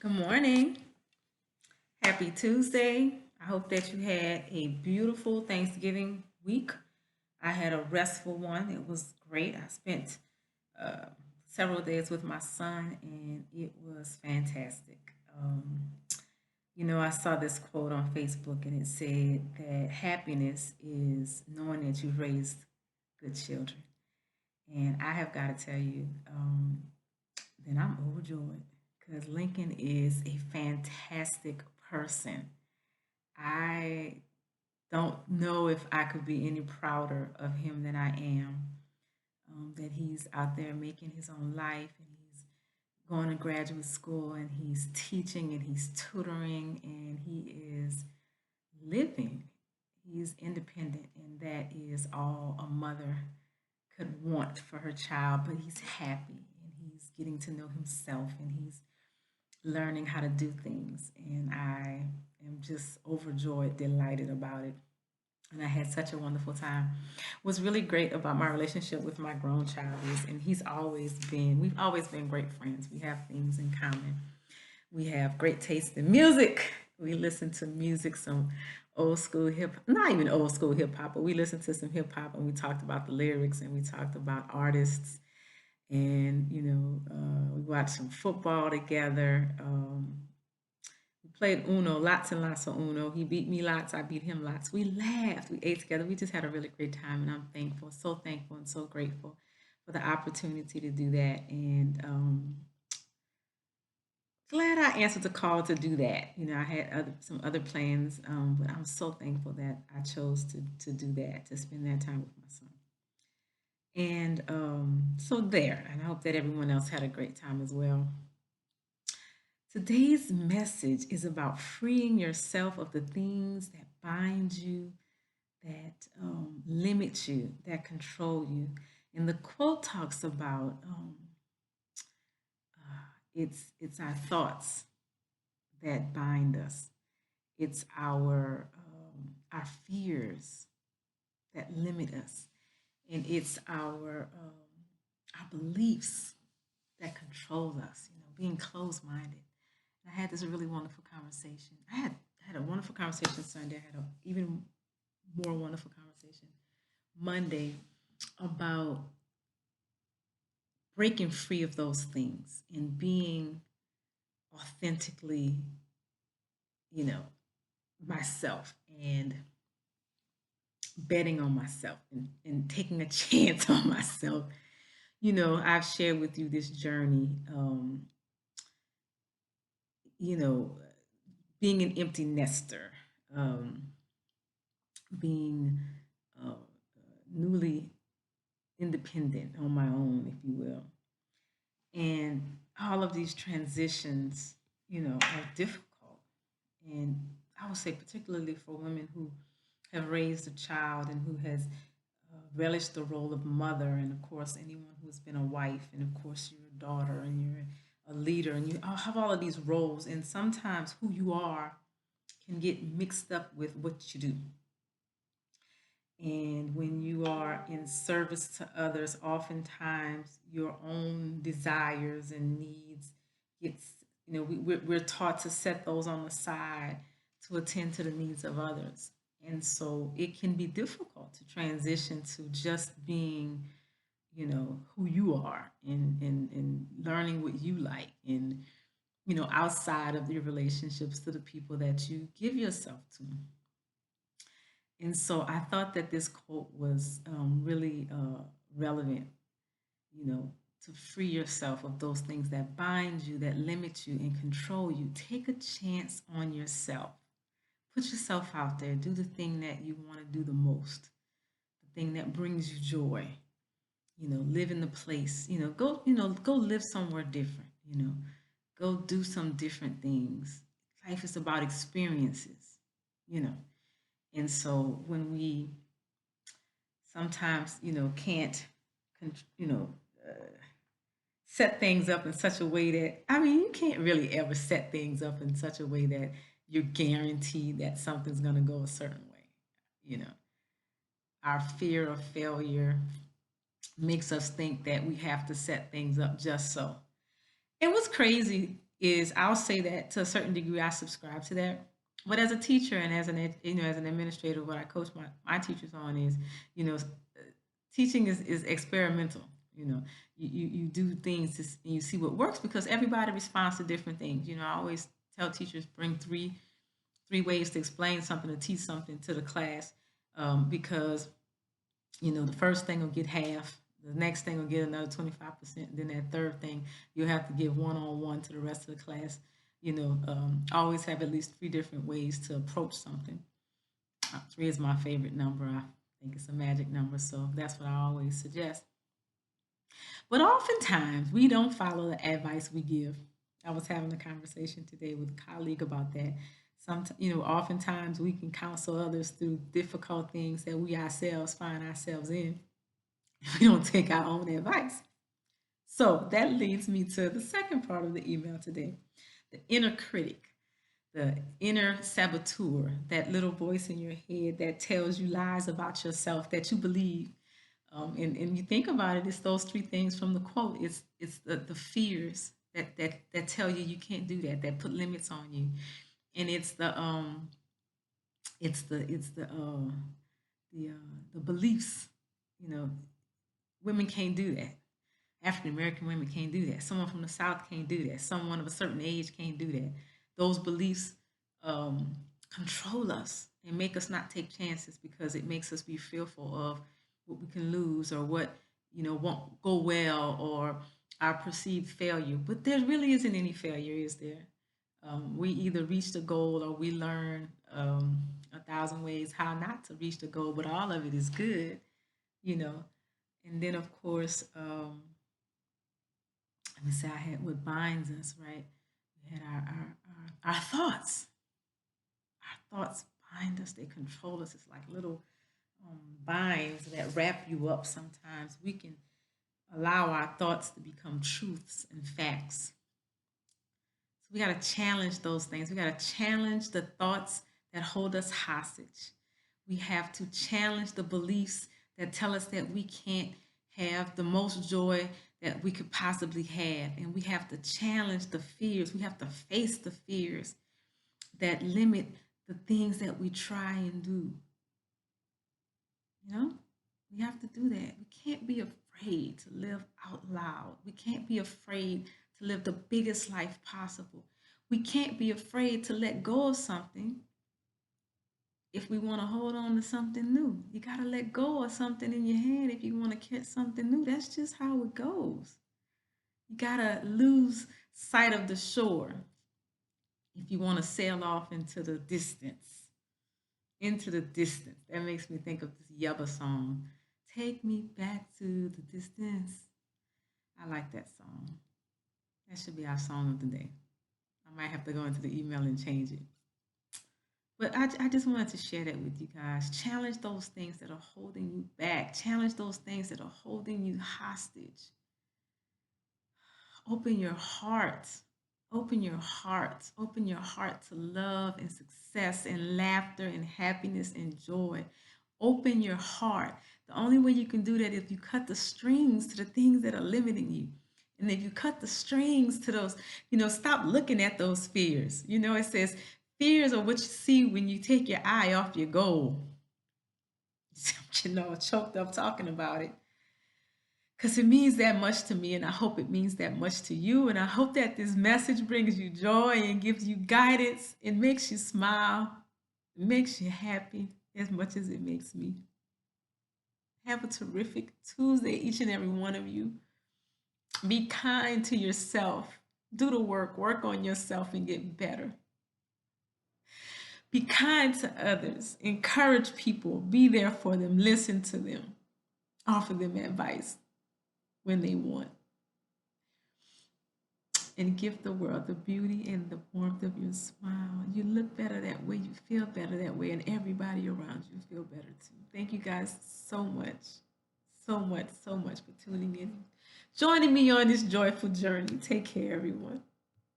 Good morning. Happy Tuesday. I hope that you had a beautiful Thanksgiving week. I had a restful one. It was great. I spent uh, several days with my son, and it was fantastic. I saw this quote on Facebook, and it said that happiness is knowing that you raised good children. And I have got to tell you, that I'm overjoyed because Lincoln is a fantastic person. I don't know if I could be any prouder of him than I am. That he's out there making his own life and he's going to graduate school and he's teaching and he's tutoring and he is living. He's independent, and that is all a mother could want for her child. But he's happy and he's getting to know himself and he's learning how to do things. And I am just overjoyed, delighted about it. And I had such a wonderful time. What's really great about my relationship with my grown child is, and we've always been great friends. We have things in common. We have great taste in music. We listen to music, some old school hip, not even old school hip hop, but we listened to some hip hop and we talked about the lyrics and we talked about artists and we watched some football together. We played Uno, lots and lots of Uno. He beat me lots, I beat him lots. We laughed, we ate together. We just had a really great time, and I'm thankful and so grateful for the opportunity to do that. And glad I answered the call to do that. I had some other plans, but I'm so thankful that I chose to do that, to spend that time with my son. And so there, and I hope that everyone else had a great time as well. Today's message is about freeing yourself of the things that bind you, that limit you, that control you. And the quote talks about it's our thoughts that bind us. It's our fears that limit us, and it's our beliefs that control us. Being closed-minded. I had this really wonderful conversation. I had a wonderful conversation Sunday. I had an even more wonderful conversation Monday about breaking free of those things and being authentically, you know, myself and betting on myself and taking a chance on myself. I've shared with you this journey, you know, being an empty nester, um, being newly independent on my own, if you will. And all of these transitions, are difficult. And I would say, particularly for women who have raised a child and who has relished the role of mother, and of course, anyone who's been a wife, and of course, you're a daughter, and you're a leader, and you all have all of these roles. And sometimes who you are can get mixed up with what you do. And when you are in service to others, oftentimes your own desires and needs gets, we're taught to set those on the side to attend to the needs of others. And so it can be difficult to transition to just being, who you are and learning what you like and, outside of your relationships to the people that you give yourself to. And so I thought that this quote was really relevant, you know, to free yourself of those things that bind you, that limit you, and control you. Take a chance on yourself. Put yourself out there. Do the thing that you want to do the most, the thing that brings you joy. Live in the place. Go live somewhere different. Go do some different things. Life is about experiences. You know, and so when we sometimes, can't, you know, uh, set things up in such a way that, I mean, you can't really ever set things up in such a way that you're guaranteed that something's going to go a certain way. You know, our fear of failure makes us think that we have to set things up just so. And what's crazy, is, I'll say that to a certain degree I subscribe to that. But as a teacher and as as an administrator, what I coach my teachers on is, you know, teaching is experimental. You know, you do things and you see what works because everybody responds to different things. You know, I always tell teachers bring three ways to explain something or teach something to the class, because the first thing will get half, the next thing will get another 25%, then that third thing you'll have to give one-on-one to the rest of the class. Always have at least three different ways to approach something. Three is my favorite number. I think it's a magic number, so that's what I always suggest. But oftentimes we don't follow the advice we give. I was having a conversation today with a colleague about that. Oftentimes we can counsel others through difficult things that we ourselves find ourselves in. We don't take our own advice. So that leads me to the second part of the email today, the inner critic, the inner saboteur, that little voice in your head that tells you lies about yourself that you believe. And you think about it, it's those three things from the quote. It's the fears that tell you you can't do that put limits on you, and it's the beliefs. You know, women can't do that. African American women can't do that. Someone from the South can't do that. Someone of a certain age can't do that. Those beliefs um, control us and make us not take chances because it makes us be fearful of what we can lose or what won't go well or our perceived failure. But there really isn't any failure, is there? We either reach the goal or we learn a thousand ways how not to reach the goal, but all of it is good, you know. And then, of course, let me say, I had what binds us, right? We had our thoughts. Our thoughts bind us, they control us. It's like little binds that wrap you up sometimes. We can allow our thoughts to become truths and facts. So we got to challenge those things. We got to challenge the thoughts that hold us hostage. We have to challenge the beliefs that tell us that we can't have the most joy that we could possibly have. And we have to challenge the fears. We have to face the fears that limit the things that we try and do. You know, we have to do that. We can't be afraid to live out loud. We can't be afraid to live the biggest life possible. We can't be afraid to let go of something if we want to hold on to something new. You got to let go of something in your hand if you want to catch something new. That's just how it goes. You got to lose sight of the shore if you want to sail off into the distance. Into the distance. That makes me think of this Yubba song. Take me back to the distance. I like that song. That should be our song of the day. I might have to go into the email and change it. But I just wanted to share that with you guys. Challenge those things that are holding you back. Challenge those things that are holding you hostage. Open your heart. Open your heart. Open your heart to love and success and laughter and happiness and joy. Open your heart. The only way you can do that is if you cut the strings to the things that are limiting you. And if you cut the strings to those, stop looking at those fears. It says fears are what you see when you take your eye off your goal. Choked up talking about it because it means that much to me, and I hope it means that much to you. And I hope that this message brings you joy and gives you guidance. It makes you smile, it makes you happy as much as it makes me. Have a terrific Tuesday, each and every one of you. Be kind to yourself. Do the work on yourself and get better. Be kind to others. Encourage people. Be there for them. Listen to them. Offer them advice when they want. And give the world the beauty and the warmth of your smile. You look better that way. You feel better that way. And everybody around you feel better too. Thank you guys so much. So much, so much for tuning in. Joining me on this joyful journey. Take care, everyone.